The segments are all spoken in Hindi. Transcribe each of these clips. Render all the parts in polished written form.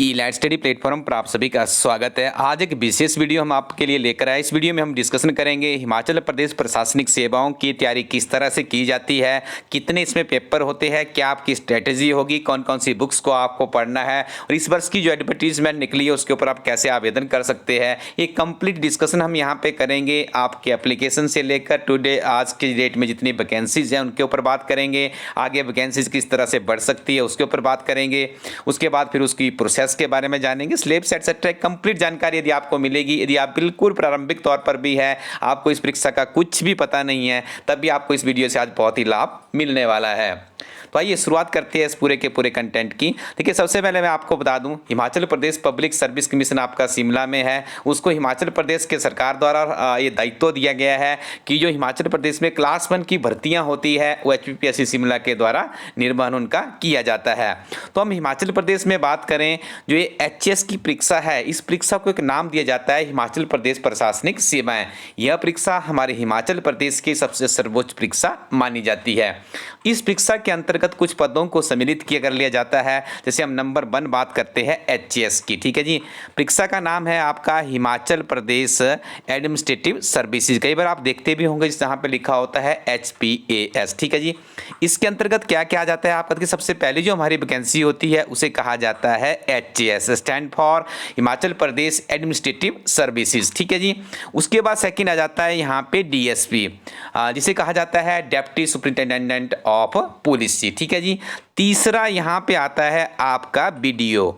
ई लाइट स्टडी प्लेटफॉर्म पर आप सभी का स्वागत है। आज एक विशेष वीडियो हम आपके लिए लेकर आए। इस वीडियो में हम डिस्कशन करेंगे हिमाचल प्रदेश प्रशासनिक सेवाओं की तैयारी किस तरह से की जाती है, कितने इसमें पेपर होते हैं, क्या आपकी स्ट्रेटेजी होगी, कौन कौन सी बुक्स को आपको पढ़ना है और इस वर्ष की जो एडवर्टीजमेंट निकली है उसके ऊपर आप कैसे आवेदन कर सकते हैं। ये कंप्लीट डिस्कशन हम यहाँ पे करेंगे। आपके एप्लीकेशन से लेकर टुडे आज की डेट में जितनी वैकेंसीज हैं उनके ऊपर बात करेंगे। आगे वैकेंसीज किस तरह से बढ़ सकती है उसके ऊपर बात करेंगे। उसके बाद फिर उसकी प्रोसेस के बारे में जानेंगे। सिलेबस एटसेट्रा कंप्लीट जानकारी यदि आपको मिलेगी। यदि आप बिल्कुल प्रारंभिक तौर पर भी है, आपको इस परीक्षा का कुछ भी पता नहीं है, तब भी आपको इस वीडियो से आज बहुत ही लाभ मिलने वाला है। तो आइए शुरुआत करते हैं इस पूरे के पूरे कंटेंट की। देखिए, सबसे पहले मैं आपको बता दूं, Himachal Pradesh public service commission आपका शिमला में है। उसको हिमाचल प्रदेश के सरकार द्वारा ये दायित्व दिया गया है कि जो हिमाचल प्रदेश में क्लास 1 की भर्तियां होती है वो HPPSC शिमला के द्वारा निर्वहन उनका किया जाता है। तो हम हिमाचल प्रदेश में बात करें, जो ये HS की परीक्षा है, इस परीक्षा को एक नाम दिया जाता है हिमाचल प्रदेश प्रशासनिक सेवाएं। यह परीक्षा हमारे हिमाचल प्रदेश की सबसे सर्वोच्च परीक्षा मानी जाती है। इस परीक्षा के अंतर्गत कुछ पदों को सम्मिलित किया कर लिया जाता है। जैसे हम नंबर 1 बात करते हैं HS की, ठीक है जी। परीक्षा का नाम है आपका हिमाचल प्रदेश एडमिनिस्ट्रेटिव सर्विसेज। कई बार आप देखते भी होंगे जहाँ पे लिखा होता है HPAS, ठीक है जी। इसके अंतर्गत क्या क्या आ जाता है आपका, सबसे पहले जो हमारी वैकेंसी होती है उसे कहा जाता है HS, stand for Himachal Pradesh administrative services, ठीक है जी। उसके बाद सेकंड आ जाता है यहाँ पे DSP, जिसे कहा जाता है डेप्टी सुपरिंटेंडेंट ऑफ पुलिस, ठीक है जी। तीसरा यहाँ पे आता है आपका BDO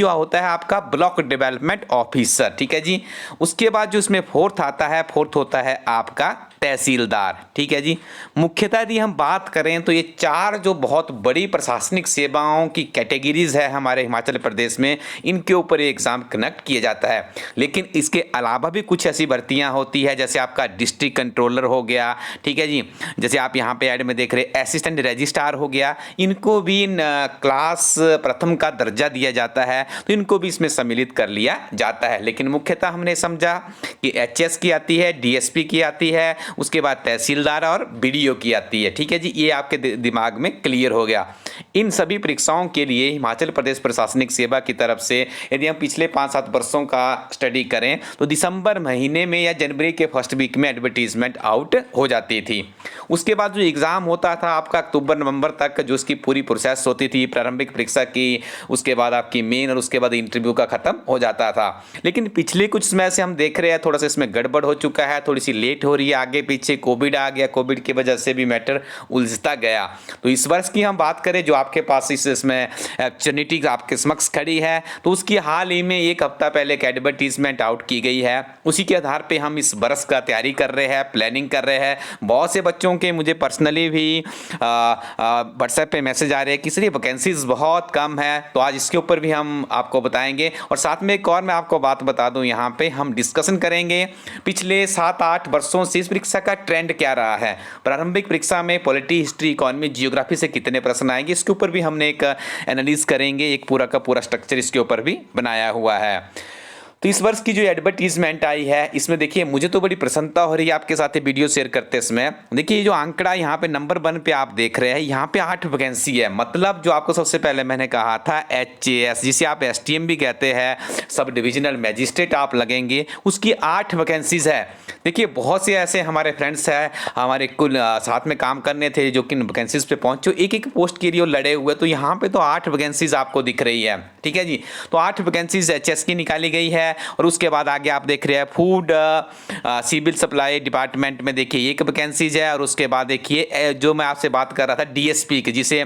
होता है आपका ब्लॉक डेवलपमेंट ऑफिसर, ठीक है जी। उसके बाद जो इसमें फोर्थ होता है आपका तहसीलदार, ठीक है जी। मुख्यतः यदि हम बात करें तो ये 4 जो बहुत बड़ी प्रशासनिक सेवाओं की कैटेगरीज है हमारे हिमाचल प्रदेश में, इनके ऊपर ये एग्जाम कंडक्ट किया जाता है। लेकिन इसके अलावा भी कुछ ऐसी भर्तियां होती है, जैसे आपका डिस्ट्रिक्ट कंट्रोलर हो गया, ठीक है जी। जैसे आप यहाँ पे ऐड में देख रहे असिस्टेंट रजिस्ट्रार हो गया, इनको भी क्लास प्रथम का दर्जा दिया जाता है, तो इनको भी इसमें सम्मिलित कर लिया जाता है। लेकिन मुख्यतः हमने समझा कि HS की आती है, DSP की आती है, उसके बाद तहसीलदार और BDO की आती है, ठीक है जी। ये आपके दिमाग में क्लियर हो गया। इन सभी परीक्षाओं के लिए हिमाचल प्रदेश प्रशासनिक सेवा की तरफ से यदि हम पिछले 5-7 वर्षों का स्टडी करें तो दिसंबर महीने में या जनवरी के फर्स्ट वीक में एडवर्टीजमेंट आउट हो जाती थी। उसके बाद जो एग्ज़ाम होता था आपका अक्टूबर-नवंबर तक, जो उसकी पूरी प्रोसेस होती थी प्रारंभिक परीक्षा की, उसके बाद आपकी मेन और उसके बाद इंटरव्यू का खत्म हो जाता था। लेकिन पिछले कुछ समय से हम देख रहे हैं थोड़ा सा इसमें गड़बड़ हो चुका है, थोड़ी सी लेट हो रही है। आगे पीछे कोविड आ गया, कोविड की वजह से भी मैटर उलझता गया। तो इस वर्ष की हम बात करें, जो आपके पास इसमें अपॉर्चुनिटी आपके समक्ष खड़ी है, तो उसकी हाल ही में 1 हफ्ता पहले एक एडवर्टीजमेंट आउट की गई है। उसी के आधार पे हम इस वर्ष का तैयारी कर रहे हैं, प्लानिंग कर रहे हैं। बहुत से बच्चों के मुझे पर्सनली भी व्हाट्सएप पे मैसेज आ रहे हैं कि सर ये वैकेंसीज बहुत कम है, तो आज इसके ऊपर भी हम आपको बताएंगे। और साथ में एक और मैं आपको बात बता दूं, यहाँ पे हम डिस्कशन करेंगे पिछले 7-8 वर्षों से इस परीक्षा का ट्रेंड क्या रहा है। प्रारंभिक परीक्षा में पॉलिटी, हिस्ट्री, इकोनॉमी, जियोग्राफी से कितने प्रश्न आएंगे, इसके ऊपर भी हमने एक एनालिसिस करेंगे। एक पूरा का पूरा स्ट्रक्चर इसके ऊपर भी बनाया हुआ है। तो इस वर्ष की जो एडवर्टीजमेंट आई है, इसमें देखिए मुझे तो बड़ी प्रसन्नता हो रही है आपके साथ वीडियो शेयर करते समय। देखिए जो आंकड़ा यहाँ पे नंबर 1 पे आप देख रहे हैं, यहाँ पे 8 वैकेंसी है। मतलब जो आपको सबसे पहले मैंने कहा था HAS, जिसे आप STM भी कहते हैं, सब डिविजनल मैजिस्ट्रेट आप लगेंगे, उसकी 8 वैकेंसीज है। देखिए बहुत से ऐसे हमारे फ्रेंड्स हैं, हमारे कुल साथ में काम करने थे, जो कि वैकेंसीज पे पहुंचे, एक पोस्ट के लिए लड़े हुए। तो यहाँ पे तो 8 वैकेंसीज आपको दिख रही है, ठीक है जी। तो 8 वैकेंसीज HS की निकाली गई है। और उसके बाद आगे आप देख रहे हैं फूड सिविल सप्लाई डिपार्टमेंट में देखिए 1 वैकेंसीज है। और उसके बाद देखिए जो मैं आपसे बात कर रहा था DSP की, जिसे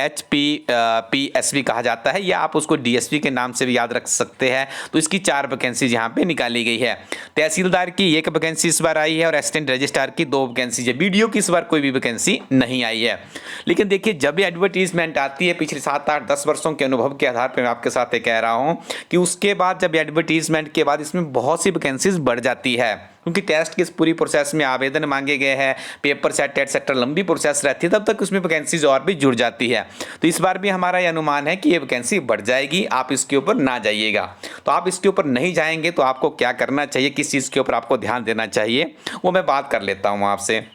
HPSV कहा जाता है, या आप उसको DSP के नाम से भी याद रख सकते हैं। तो इसकी 4 वैकेंसीज यहाँ पे निकाली गई है। तहसीलदार की 1 वैकेंसी इस बार आई है और असिस्टेंट रजिस्ट्रार की 2 वैकेंसी है। BDO की इस बार कोई भी वैकेंसी नहीं आई है। लेकिन देखिए जब भी एडवर्टीजमेंट आती है, पिछले 7-8-10 वर्षों के अनुभव के आधार पर मैं आपके साथ ये कह रहा हूँ कि उसके बाद जब एडवर्टीजमेंट के बाद इसमें बहुत सी वैकेंसीज बढ़ जाती है, क्योंकि टेस्ट की इस पूरी प्रोसेस में आवेदन मांगे गए हैं, पेपर सेट एटसेट्रा लंबी प्रोसेस रहती है, तब तक उसमें वैकेंसीज और भी जुड़ जाती है। तो इस बार भी हमारा यह अनुमान है कि ये वैकेंसी बढ़ जाएगी, आप इसके ऊपर ना जाइएगा। तो आप इसके ऊपर नहीं जाएंगे तो आपको क्या करना चाहिए, किस चीज़ के ऊपर आपको ध्यान देना चाहिए, वो मैं बात कर लेता हूँ आपसे।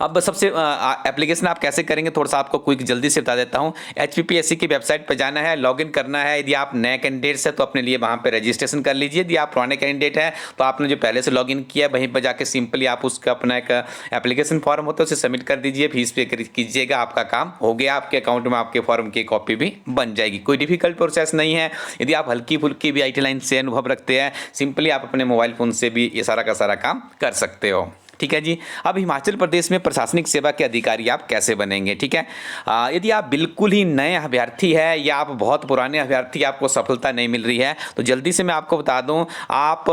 अब सबसे एप्लीकेशन आप कैसे करेंगे, थोड़ा सा आपको क्विक जल्दी से बता देता हूँ। HPPSC की वेबसाइट पर जाना है, लॉगिन करना है। यदि आप नए कैंडिडेट्स हैं तो अपने लिए वहाँ पे रजिस्ट्रेशन कर लीजिए। यदि आप पुराने कैंडिडेट हैं तो आपने जो पहले से लॉगिन किया है वहीं पर जाके सिंपली आप उसका अपना एक एप्लीकेशन फॉर्म होता है उसे सबमिट कर दीजिए, फीस पे कीजिएगा, आपका काम हो गया। आपके अकाउंट में आपके फॉर्म की कॉपी भी बन जाएगी। कोई डिफिकल्ट प्रोसेस नहीं है। यदि आप हल्की फुल्की भी IT लाइन से अनुभव रखते हैं, सिंपली आप अपने मोबाइल फ़ोन से भी ये सारा का सारा काम कर सकते हो। ठीक है जी। अब हिमाचल प्रदेश में प्रशासनिक सेवा के अधिकारी आप कैसे बनेंगे, ठीक है। यदि आप बिल्कुल ही नए अभ्यर्थी है या आप बहुत पुराने अभ्यर्थी, आपको सफलता नहीं मिल रही है, तो जल्दी से मैं आपको बता दूं, आप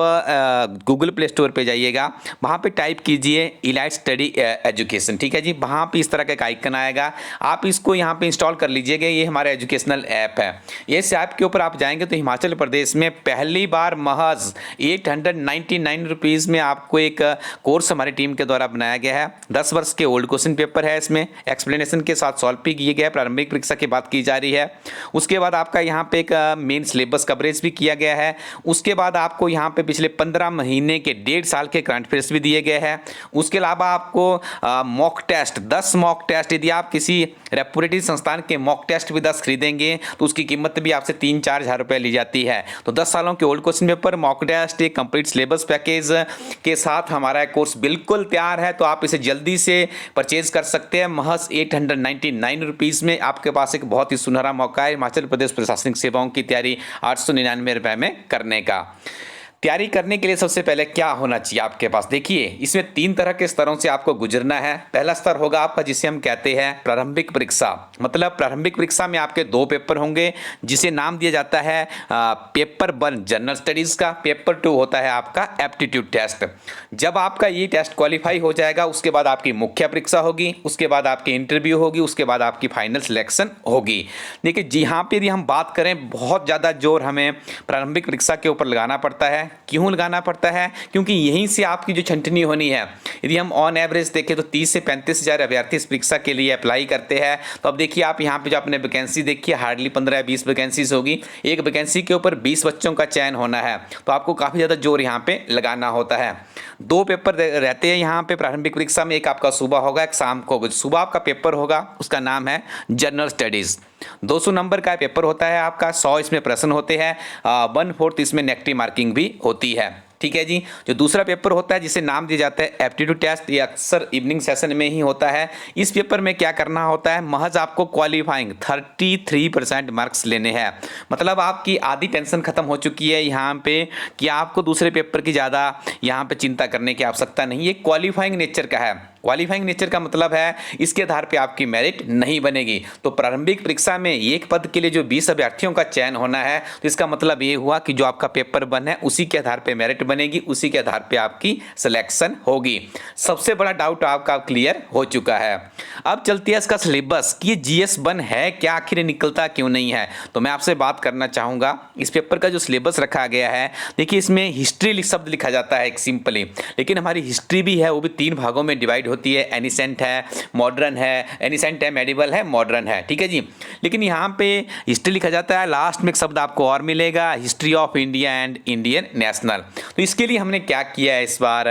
गूगल प्ले स्टोर पे जाइएगा, वहाँ पे टाइप कीजिए इलाइट स्टडी एजुकेशन, ठीक है जी। वहाँ पे इस तरह का एक आइकन आएगा, आप इसको यहाँ पे इंस्टॉल कर लीजिएगा। ये हमारा एजुकेशनल ऐप है। इस ऐप के ऊपर आप जाएंगे तो हिमाचल प्रदेश में पहली बार महज 899 रुपीज़ में आपको एक कोर्स हमारे टीम के द्वारा बनाया गया है। 10 वर्ष के ओल्ड क्वेश्चन पेपर है, इसमें एक्सप्लेनेशन के साथ सॉल्व भी किए गए। प्रारंभिक परीक्षा की बात की जा रही है। उसके बाद आपका यहाँ पे एक मेन सिलेबस कवरेज भी किया गया है। उसके बाद आपको यहाँ पे पिछले 15 महीने के 1.5 साल के करंट अफेयर्स भी दिए गए हैं। उसके अलावा आपको मॉक टेस्ट 10 मॉक टेस्ट, यदि आप किसी रेपुटेड संस्थान के मॉक टेस्ट भी 10 खरीदेंगे तो उसकी कीमत भी आपसे 3-4 हज़ार रुपये ली जाती है। तो 10 सालों के old question paper, mock test, एक कंप्लीट सिलेबस पैकेज के साथ हमारा कोर्स बिल्कुल तैयार है। तो आप इसे जल्दी से परचेज कर सकते हैं। महज 899 रुपीज़ में आपके पास एक बहुत ही सुनहरा मौका है हिमाचल प्रदेश प्रशासनिक सेवाओं की तैयारी 899 रुपये में करने का। तैयारी करने के लिए सबसे पहले क्या होना चाहिए आपके पास, देखिए इसमें 3 तरह के स्तरों से आपको गुजरना है। पहला स्तर होगा आपका जिसे हम कहते हैं प्रारंभिक परीक्षा। मतलब प्रारंभिक परीक्षा में आपके 2 पेपर होंगे, जिसे नाम दिया जाता है पेपर 1 जनरल स्टडीज़ का, पेपर 2 होता है आपका एप्टीट्यूड टेस्ट। जब आपका ये टेस्ट क्वालिफाई हो जाएगा उसके बाद आपकी मुख्य परीक्षा होगी, उसके बाद आपकी इंटरव्यू होगी, उसके बाद आपकी फाइनल सिलेक्शन होगी। देखिए जी, यहाँ पर यदि हम बात करें, बहुत ज़्यादा जोर हमें प्रारंभिक परीक्षा के ऊपर लगाना पड़ता है। क्यों लगाना पड़ता है? क्योंकि यहीं से आपकी जो छंटनी होनी है। यदि हम ऑन एवरेज देखें तो 30 से 35 हज़ार अभ्यर्थी इस परीक्षा के लिए अप्लाई करते हैं। तो अब देखिए आप यहाँ पे जो आपने वैकेंसी देखी है, हार्डली 15-20 वैकेंसीज होगी। एक वैकेंसी के ऊपर 20 बच्चों का चयन होना है, तो आपको काफ़ी ज़्यादा जोर यहाँ पे लगाना होता है। 2 पेपर रहते हैं यहाँ पे प्रारंभिक परीक्षा में, एक आपका सुबह होगा, एक शाम को होगा। सुबह आपका पेपर होगा, उसका नाम है जनरल स्टडीज़। 200 नंबर का पेपर होता है आपका, 100 इसमें प्रश्न होते हैं, 1/4 इसमें नेगेटिव मार्किंग भी होती है। ठीक है जी। जो दूसरा पेपर होता है जिसे नाम दिया जाता है एप्टीट्यूड टेस्ट, ये अक्सर इवनिंग सेशन में ही होता है। इस पेपर में क्या करना होता है, महज आपको क्वालिफाइंग 33% मार्क्स लेने हैं। मतलब आपकी आधी टेंशन खत्म हो चुकी है यहाँ पे कि आपको दूसरे पेपर की ज़्यादा यहाँ पे चिंता करने की आवश्यकता नहीं है। क्वालिफाइंग नेचर का है। क्वालिफाइंग नेचर का मतलब है इसके आधार पे आपकी मेरिट नहीं बनेगी। तो प्रारंभिक परीक्षा में एक पद के लिए जो 20 अभ्यर्थियों का चयन होना है, तो इसका मतलब ये हुआ कि जो आपका पेपर 1 है उसी के आधार पे मेरिट बनेगी, उसी के आधार पे आपकी सिलेक्शन होगी। सबसे बड़ा डाउट आपका क्लियर हो चुका है। अब चलती है इसका सिलेबस कि GS1 है क्या, आखिर निकलता क्यों नहीं है। तो मैं आपसे बात करना चाहूँगा इस पेपर का जो सिलेबस रखा गया है। देखिए इसमें हिस्ट्री शब्द लिखा जाता है एक सिंपली, लेकिन हमारी हिस्ट्री भी है वो भी 3 भागों में डिवाइड होती है। एनिसेंट है, मॉडर्न है, एनिसेंट है, मेडिवल है, मॉडर्न है। ठीक है जी। लेकिन यहाँ पे हिस्ट्री लिखा जाता है, लास्ट में एक शब्द आपको और मिलेगा, history of India and Indian national. तो इसके लिए हमने क्या किया है, इस बार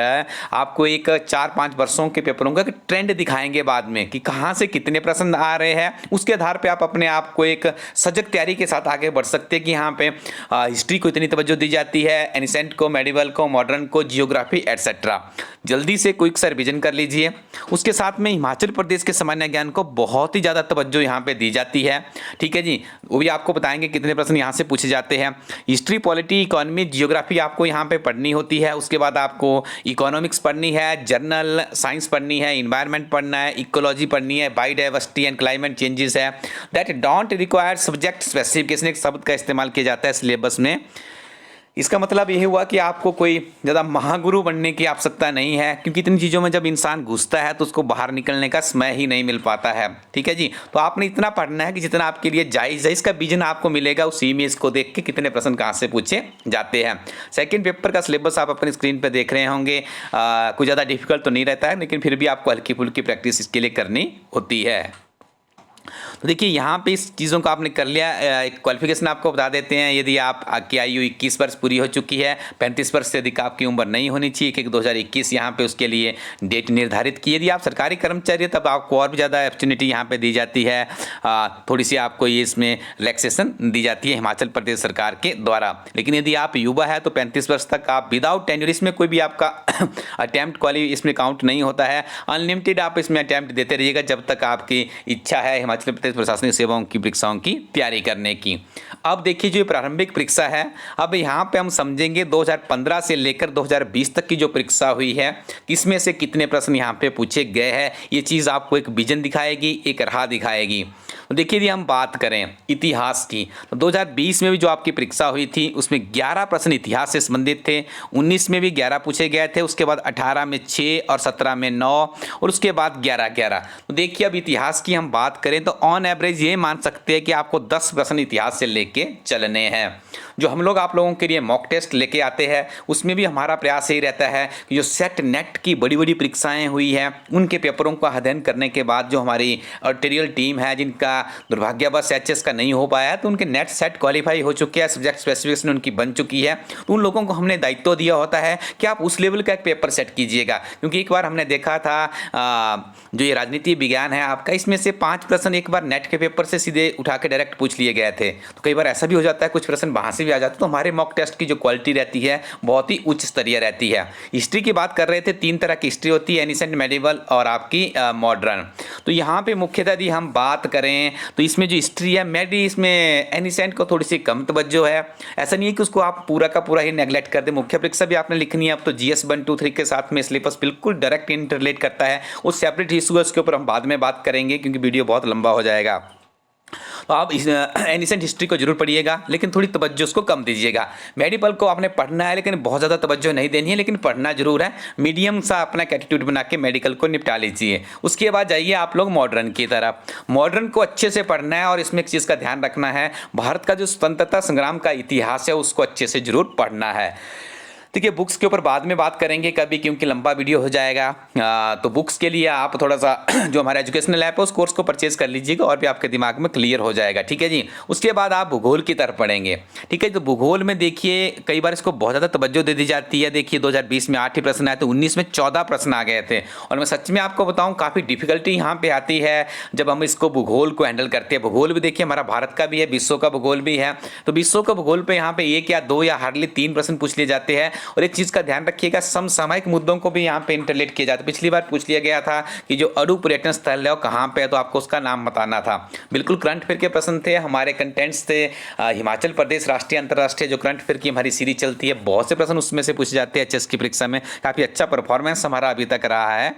आपको एक 4-5 वर्षों के पेपरों का ट्रेंड दिखाएंगे बाद में कि कहाँ से कितने प्रश्न आ रहे हैं। उसके आधार पर आप अपने आप को एक सजग तैयारी के साथ आगे बढ़ सकते हैं कि यहाँ पे हिस्ट्री को इतनी तवज्जो दी जाती है, एनिसेंट को, मेडिवल को, मॉडर्न को, जियोग्राफी एटसेट्रा। जल्दी से क्विक सा रिवीजन कर लीजिए। उसके साथ में हिमाचल प्रदेश के सामान्य ज्ञान को बहुत ही ज़्यादा तवज्जो यहाँ पे दी जाती है। ठीक है जी। वो भी आपको बताएंगे कितने प्रश्न यहाँ से पूछे जाते हैं। हिस्ट्री, पॉलिटी, इकोनॉमी, जियोग्राफी आपको यहाँ पे पढ़नी होती है। उसके बाद आपको इकोनॉमिक्स पढ़नी है, जनरल साइंस पढ़नी है, इन्वायरमेंट पढ़ना है, इकोलॉजी पढ़नी है, बायोडाइवर्सिटी एंड क्लाइमेट चेंजेस है। That don't require subject specification, एक शब्द का इस्तेमाल किया जाता है सिलेबस में। इसका मतलब यह हुआ कि आपको कोई ज़्यादा महागुरु बनने की आवश्यकता नहीं है, क्योंकि इतनी चीज़ों में जब इंसान घुसता है तो उसको बाहर निकलने का समय ही नहीं मिल पाता है। ठीक है जी। तो आपने इतना पढ़ना है कि जितना आपके लिए जायज़ है, इसका विजन आपको मिलेगा उसी में इसको देख के कितने प्रश्न कहाँ से पूछे जाते हैं। सेकेंड पेपर का सिलेबस आप अपनी स्क्रीन पर देख रहे होंगे। कुछ ज़्यादा डिफिकल्ट तो नहीं रहता है, लेकिन फिर भी आपको हल्की फुल्की प्रैक्टिस इसके लिए करनी होती है। तो देखिए यहाँ पे इस चीज़ों को आपने कर लिया। एक क्वालिफिकेशन आपको बता देते हैं। यदि आपकी आयु 21 वर्ष पूरी हो चुकी है, 35 वर्ष से अधिक आपकी उम्र नहीं होनी चाहिए, कि 2021 यहाँ पे उसके लिए डेट निर्धारित की। यदि आप सरकारी कर्मचारी है तब आपको और भी ज़्यादा अपॉर्चुनिटी यहाँ पे दी जाती है। थोड़ी सी आपको ये इसमें रिलैक्सेशन दी जाती है हिमाचल प्रदेश सरकार के द्वारा। लेकिन यदि आप युवा है तो 35 वर्ष तक आप विदाउट टेन्योर, इसमें कोई भी आपका अटैम्प्ट इसमें काउंट नहीं होता है। अनलिमिटेड आप इसमें अटैम्प्ट देते रहिएगा जब तक आपकी इच्छा है हिमाचल प्रदेश प्रशासनिक सेवाओं की परीक्षाओं की तैयारी करने की। अब देखिए जो प्रारंभिक परीक्षा है, अब यहाँ पे हम समझेंगे 2015 से लेकर 2020 तक की जो परीक्षा हुई है, किसमें से कितने प्रश्न यहाँ पे पूछे गए हैं, ये चीज़ आपको एक विजन दिखाएगी, एक राह दिखाएगी। तो देखिए यदि हम बात करें इतिहास की, तो 2020 में भी जो आपकी परीक्षा हुई थी उसमें 11 प्रश्न इतिहास से संबंधित थे। 19 में भी 11 पूछे गए थे, उसके बाद 18 में 6 और 17 में 9 और उसके बाद 11। तो देखिए अब इतिहास की हम बात करें तो ऑन एवरेज ये मान सकते हैं कि आपको 10 प्रश्न इतिहास से लेके चलने हैं। जो हम लोग आप लोगों के लिए मॉक टेस्ट लेके आते हैं उसमें भी हमारा प्रयास यही रहता है कि जो सेट नेट की बड़ी बड़ी परीक्षाएं हुई हैं उनके पेपरों का अध्ययन करने के बाद जो हमारी आर्टिरियल टीम है जिनका दुर्भाग्यवश एचएस का नहीं हो पाया है, तो उनके नेट सेट क्वालिफाई हो चुके हैं, सब्जेक्ट स्पेसिफिकेशन उनकी बन चुकी है, तो उन लोगों को हमने दायित्व दिया होता है कि आप उस लेवल का एक पेपर सेट कीजिएगा। क्योंकि एक बार हमने देखा था जो ये राजनीति विज्ञान है आपका, इसमें से 5 प्रश्न एक बार नेट के पेपर से सीधे उठा के डायरेक्ट पूछ लिए गए थे। तो कई बार ऐसा भी हो जाता है, कुछ प्रश्न वहाँ से भी आ जाते हैं। तो हमारे मॉक टेस्ट की जो क्वालिटी रहती है बहुत ही उच्च स्तरीय रहती है। हिस्ट्री की बात कर रहे थे, 3 तरह की हिस्ट्री होती है, एनिसेंट, मेडिवल और आपकी मॉडर्न। तो यहाँ पे मुख्यतः यदि हम बात करें तो इसमें जो हिस्ट्री है मेडी, इसमें एनिसेंट को थोड़ी सी कम तवज्जो है। ऐसा नहीं है कि उसको आप पूरा का पूरा ही नेगलेक्ट कर दें। मुख्य परीक्षा भी आपने लिखनी है, अब तो GS 1, 2, 3 के साथ में सिलेबस बिल्कुल डायरेक्ट इंटरलेट करता है। उस सेपरेट इशू है, उसके ऊपर हम बाद में बात करेंगे क्योंकि वीडियो बहुत लंबा हो जाएगा। तो आप इस एनिसेंट हिस्ट्री को जरूर पढ़िएगा, लेकिन थोड़ी तवज्जो उसको कम दीजिएगा। मेडिकल को आपने पढ़ना है लेकिन बहुत ज़्यादा तवज्जो नहीं देनी है, लेकिन पढ़ना जरूर है। मीडियम सा अपना एटीट्यूड बना के मेडिकल को निपटा लीजिए। उसके बाद जाइए आप लोग मॉडर्न की तरफ। मॉडर्न को अच्छे से पढ़ना है और इसमें एक चीज़ का ध्यान रखना है, भारत का जो स्वतंत्रता संग्राम का इतिहास है उसको अच्छे से जरूर पढ़ना है। देखिए बुक्स के ऊपर बाद में बात करेंगे कभी, क्योंकि लंबा वीडियो हो जाएगा। तो बुक्स के लिए आप थोड़ा सा जो हमारा एजुकेशनल ऐप है उस कोर्स को परचेज कर लीजिएगा और भी आपके दिमाग में क्लियर हो जाएगा। ठीक है जी। उसके बाद आप भूगोल की तरफ पढ़ेंगे। ठीक है, तो भूगोल में देखिए कई बार इसको बहुत ज़्यादा तवज्जो दे दी जाती है। देखिए 2020 में 8 ही प्रश्न आए थे, 19 में 14 प्रश्न आ गए थे। और मैं सच में आपको बताऊँ काफ़ी डिफिकल्टी यहाँ पर आती है जब हम इसको भूगोल को हैंडल करते हैं। भूगोल भी देखिए हमारा भारत का भी है, विश्व का भूगोल भी है। तो विश्व का भूगोल पर यहाँ पे 1 या 2 या हार्डली 3 प्रश्न पूछ लिए जाते हैं। और एक चीज़ का ध्यान रखिएगा, समसामयिक मुद्दों को भी यहाँ पे इंटरलेट किया जाता है। पिछली बार पूछ लिया गया था कि जो अड़ू पर्यटन स्थल है वो कहाँ पे है, तो आपको उसका नाम बताना था। बिल्कुल करंट अफेयर के प्रश्न थे, हमारे कंटेंट्स थे। हिमाचल प्रदेश राष्ट्रीय अंतर्राष्ट्रीय जो करंट अफेयर की हमारी सीरीज चलती है, बहुत से प्रश्न उसमें से पूछे जाते हैं। एचएस की परीक्षा में काफ़ी अच्छा परफॉर्मेंस हमारा अभी तक रहा है।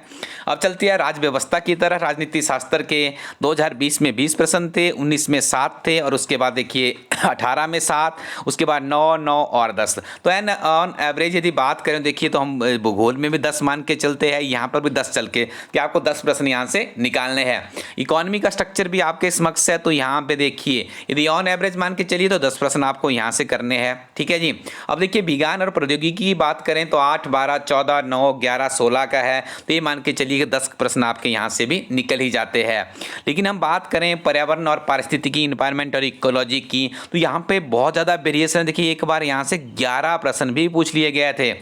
अब चलती है राज व्यवस्था की तरह। राजनीति शास्त्र के 2020 में 20 प्रश्न थे, 19 में 7 थे और उसके बाद देखिए 18 में 7, उसके बाद 9, 9 और 10। तो ऑन एवरेज यदि बात करें देखिए तो हम भूगोल में भी 10 मान के चलते हैं, यहाँ पर भी 10 चल के कि आपको 10 प्रश्न यहाँ से निकालने हैं। इकोनॉमी का स्ट्रक्चर भी आपके समक्ष है, तो यहाँ पे देखिए यदि ऑन एवरेज मान के चलिए तो 10 प्रश्न आपको यहाँ से करने हैं। ठीक है जी। अब देखिए विज्ञान और प्रौद्योगिकी की बात करें तो 8, 12, 14, 9, 11, 16 का है, तो ये मान के चलिए कि 10 प्रश्न आपके यहाँ से भी निकल ही जाते हैं। लेकिन हम बात करें पर्यावरण और पारिस्थितिकी, इन्वायरमेंट और इकोलॉजी की, तो यहाँ पे बहुत ज़्यादा वेरिएशन। देखिए एक बार यहाँ से 11 प्रश्न भी पूछ लिए गए थे,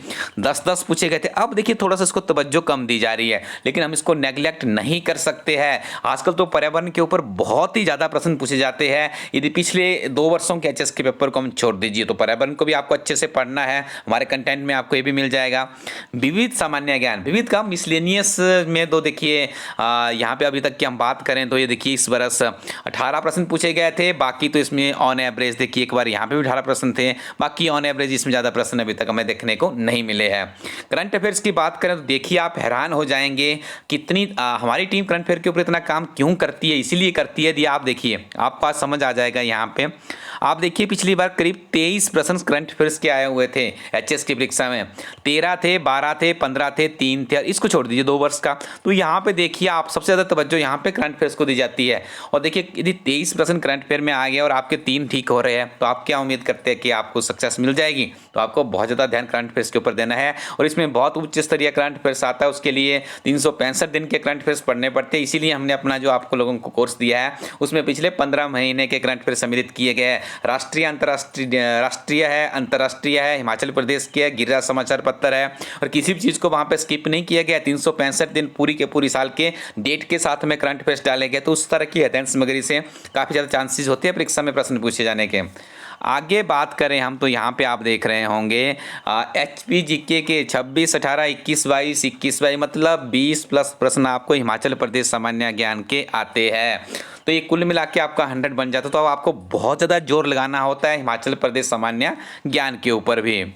10-10 पूछे गए थे। अब देखिए थोड़ा सा इसको तवज्जो कम दी जा रही है, लेकिन हम इसको नेग्लेक्ट नहीं कर सकते हैं। आजकल तो पर्यावरण के ऊपर बहुत ही ज़्यादा प्रश्न पूछे जाते हैं। यदि पिछले 2 वर्षों के एचएस के पेपर को हम छोड़ दीजिए तो पर्यावरण को भी आपको अच्छे से पढ़ना है। हमारे कंटेंट में आपको ये भी मिल जाएगा। विविध सामान्य ज्ञान, विविध का मिसलेनियस में तो देखिए यहाँ पे अभी तक की हम बात करें तो ये देखिए इस वर्ष 18 प्रश्न पूछे गए थे। बाकी तो इसमें ऑन एवरेज देखिए एक बार यहाँ पे भी 18 प्रश्न थे, बाकी ऑन एवरेज इसमें ज़्यादा प्रश्न अभी तक हमें देखने को नहीं मिले हैं। करंट अफेयर्स की बात करें तो देखिए आप हैरान हो जाएंगे कितनी हमारी टीम करंट अफेयर के ऊपर इतना काम क्यों करती है। इसीलिए करती है, यदि आप देखिए आपको आज समझ आ जाएगा। यहाँ पे आप देखिए पिछली बार करीब 23 प्रश्न करंट अफेयर्स के आए हुए थे एचएस की परीक्षा में। 13 थे, 12 थे, 15 थे, 3 थे, इसको छोड़ दीजिए 2 वर्ष का। तो यहाँ पे देखिए आप सबसे ज़्यादा तवज्जो यहाँ पे करंट अफेयर्स को दी जाती है। और देखिए यदि 23 प्रश्न करंट अफेयर में आ गया और आपके 3 ठीक हो रहे हैं तो आप क्या उम्मीद करते हैं कि आपको सक्सेस मिल जाएगी। तो तो आपको बहुत ज़्यादा ध्यान करंट अफेयर्स के ऊपर देना है। और इसमें बहुत उच्च स्तरीय करंट अफेयर्स आता है, उसके लिए 365 दिन के करंट अफेयर्स पढ़ने पड़ते हैं। इसीलिए हमने अपना जो आपको लोगों को कोर्स दिया है उसमें पिछले 15 महीने के करंट अफेयर्स सम्मिलित किए गए हैं। राष्ट्रीय अंतर्राष्ट्रीय है, हिमाचल प्रदेश के है, गिरिराज समाचार पत्र है, और किसी भी चीज़ को वहाँ पे स्किप नहीं किया गया। 365 दिन पूरी के पूरी साल के डेट के साथ में करंट अफेयर्स डाले गए। तो उस तरह की अध्ययन सामग्री से काफ़ी ज़्यादा चांसेस होते हैं परीक्षा में प्रश्न पूछे जाने के। आगे बात करें हम, तो यहाँ पे आप देख रहे होंगे HPGK के 26, 18, 21, 22 मतलब 20 प्लस प्रश्न आपको हिमाचल प्रदेश सामान्य ज्ञान के आते हैं। तो ये कुल मिला के आपका 100 बन जाता है। तो अब आपको बहुत ज़्यादा जोर लगाना होता है हिमाचल प्रदेश सामान्य ज्ञान के ऊपर भी।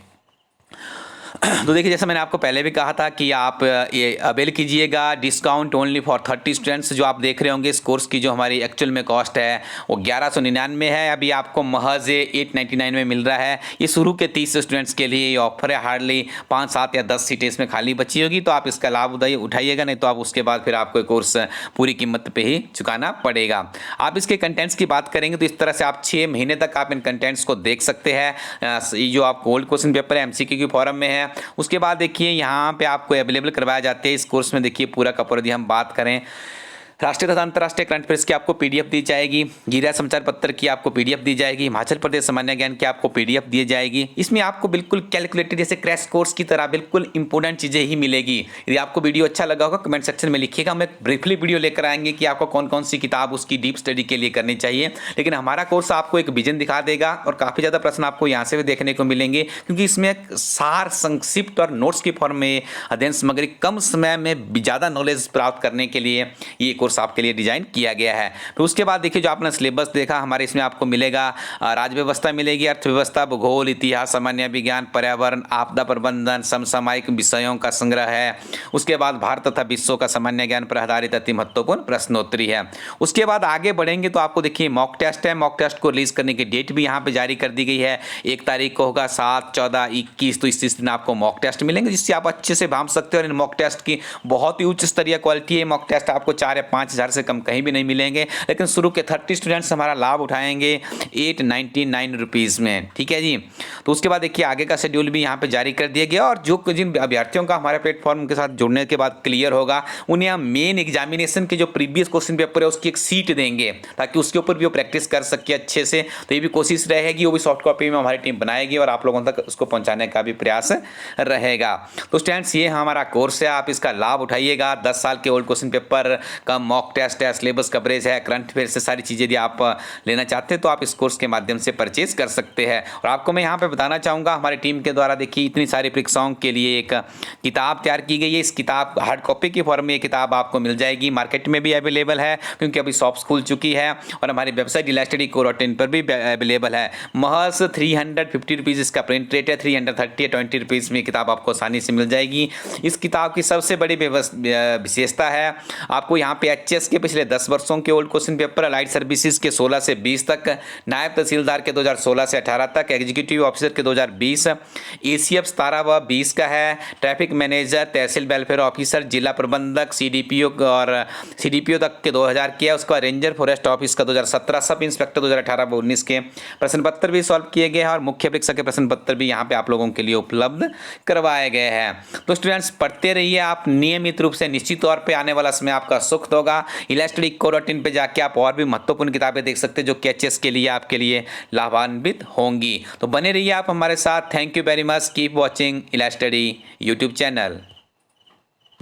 तो देखिए, जैसा मैंने आपको पहले भी कहा था कि आप ये अवेल कीजिएगा डिस्काउंट ओनली फॉर 30 स्टूडेंट्स। जो आप देख रहे होंगे इस कोर्स की जो हमारी एक्चुअल में कॉस्ट है वो 1199 है, अभी आपको महज 899 में मिल रहा है। ये शुरू के 30 स्टूडेंट्स के लिए ये ऑफर है। हार्डली 5, 7 या 10 सीटें इसमें खाली बची होगी, तो आप इसका लाभ उठाइएगा, नहीं तो आप उसके बाद फिर आपको कोर्स पूरी कीमत पर ही चुकाना पड़ेगा। आप इसके कंटेंट्स की बात करेंगे तो इस तरह से आप 6 महीने तक आप इन कंटेंट्स को देख सकते हैं। ये जो आपको ओल्ड क्वेश्चन पेपर है MCQ के फॉर्म में है। उसके बाद देखिए यहाँ पे आपको अवेलेबल करवाया जाते हैं इस कोर्स में। देखिए पूरा का पूरा यदि हम बात करें, राष्ट्रीय तथा अंतर्राष्ट्रीय करंट अफेयर्स की आपको PDF दी जाएगी, गिरिराज समाचार पत्र की आपको PDF दी जाएगी, हिमाचल प्रदेश सामान्य ज्ञान की आपको PDF दी जाएगी। इसमें आपको बिल्कुल कैलकुलेटेड जैसे क्रैश कोर्स की तरह बिल्कुल इंपॉर्टेंट चीज़ें ही मिलेगी। यदि आपको वीडियो अच्छा लगा होगा कमेंट सेक्शन में लिखिएगा, हम एक ब्रीफली वीडियो लेकर आएंगे कि आपको कौन कौन सी किताब उसकी डीप स्टडी के लिए करनी चाहिए। लेकिन हमारा कोर्स आपको एक विजन दिखा देगा और काफ़ी ज़्यादा प्रश्न आपको यहाँ से भी देखने को मिलेंगे, क्योंकि इसमें सार, संक्षिप्त और नोट्स की फॉर्म में अध्ययन सामग्री कम समय में ज़्यादा नॉलेज प्राप्त करने के लिए ये कोर्स आपके लिए डिजाइन किया गया है। तो उसके बाद देखिए जो आपने सिलेबस देखा हमारे, इसमें आपको मिलेगा राज्य व्यवस्था मिलेगी, अर्थव्यवस्था, भूगोल, इतिहास, सामान्य विज्ञान, पर्यावरण, आपदा प्रबंधन, समसामयिक विषयों का संग्रह है। उसके बाद भारत तथा विश्व का सामान्य ज्ञान पर आधारित अति महत्वपूर्ण प्रश्नोत्तरी है। उसके बाद आगे बढ़ेंगे तो आपको देखिए मॉक टेस्ट है। मॉक टेस्ट को रिलीज करने की डेट भी यहाँ पे जारी कर दी गई है। 1 तारीख को होगा, 7, 14, 21, तो इस दिन आपको मॉक टेस्ट मिलेंगे, जिससे आप अच्छे से भांप सकते हो। और इन मॉक टेस्ट की बहुत ही उच्च स्तरीय क्वालिटी है। मॉक टेस्ट आपको 4 या 5 हज़ार से कम कहीं भी नहीं मिलेंगे, लेकिन शुरू के 30 स्टूडेंट्स हमारा लाभ उठाएंगे 899 रुपीज़ में। ठीक है जी। तो उसके बाद देखिए आगे का शेड्यूल भी यहाँ पे जारी कर दिया गया, और जो जिन अभ्यर्थियों का हमारे प्लेटफॉर्म के साथ जुड़ने के बाद क्लियर होगा उन्हें हम मेन एग्जामिनेशन के जो प्रीवियस क्वेश्चन पेपर है उसकी एक सीट देंगे, ताकि उसके ऊपर भी वो प्रैक्टिस कर सके अच्छे से। तो ये भी कोशिश रहेगी, वो भी सॉफ्ट कॉपी में हमारी टीम बनाएगी और आप लोगों तक उसको पहुँचाने का भी प्रयास रहेगा। तो स्टूडेंट्स ये हमारा कोर्स है, आप इसका लाभ उठाइएगा। 10 साल के ओल्ड क्वेश्चन पेपर का मॉक टेस्ट है, सिलेबस कवरेज है, करंट अफेयर से सारी चीज़ें यदि आप लेना चाहते हैं तो आप इस कोर्स के माध्यम से परचेज कर सकते हैं। और आपको मैं यहाँ पे बताना चाहूँगा हमारी टीम के द्वारा देखिए इतनी सारी परीक्षाओं के लिए एक किताब तैयार की गई है। इस किताब हार्ड कॉपी की फॉर्म में ये किताब आपको मिल जाएगी, मार्केट में भी अवेलेबल है क्योंकि अभी शॉप्स खुल चुकी है, और हमारी वेबसाइट elastedcore.in पर भी अवेलेबल है। महज 350 रुपीज़ इसका प्रिंट रेट है, 330 20 रुपीज़ में किताब आपको आसानी से मिल जाएगी। इस किताब की सबसे बड़ी विशेषता है, आपको यहाँ पे HS के पिछले 10 वर्षों के old question paper, allied services के 16 से 20 तक, नायब तहसीलदार के 2016 से 18 तक, एग्जीक्यूटिव ऑफिसर के 2020, ACF 17 व 20 का है, ट्रैफिक मैनेजर, तहसील वेलफेयर ऑफिसर, जिला प्रबंधक, CDPO और CDPO तक के 2000 के, उसका रेंजर फॉरेस्ट ऑफिस का 2017, सब इंस्पेक्टर 2018 व 19 के प्रश्न पत्र भी सॉल्व किए गए हैं, और मुख्य परीक्षा के प्रश्न पत्र भी यहाँ पे आप लोगों के लिए उपलब्ध करवाए गए हैं। तो स्टूडेंट्स पढ़ते रहिए आप नियमित रूप से, निश्चित तौर पर आने वाला समय आपका सुख होगा। elastedcore.in पे जाके आप और भी महत्वपूर्ण किताबें देख सकते हैं जो कैचेस के लिए आपके लिए लाभान्वित होंगी। तो बने रहिए आप हमारे साथ। Thank you very much, keep watching इलास्टडी यूट्यूब चैनल।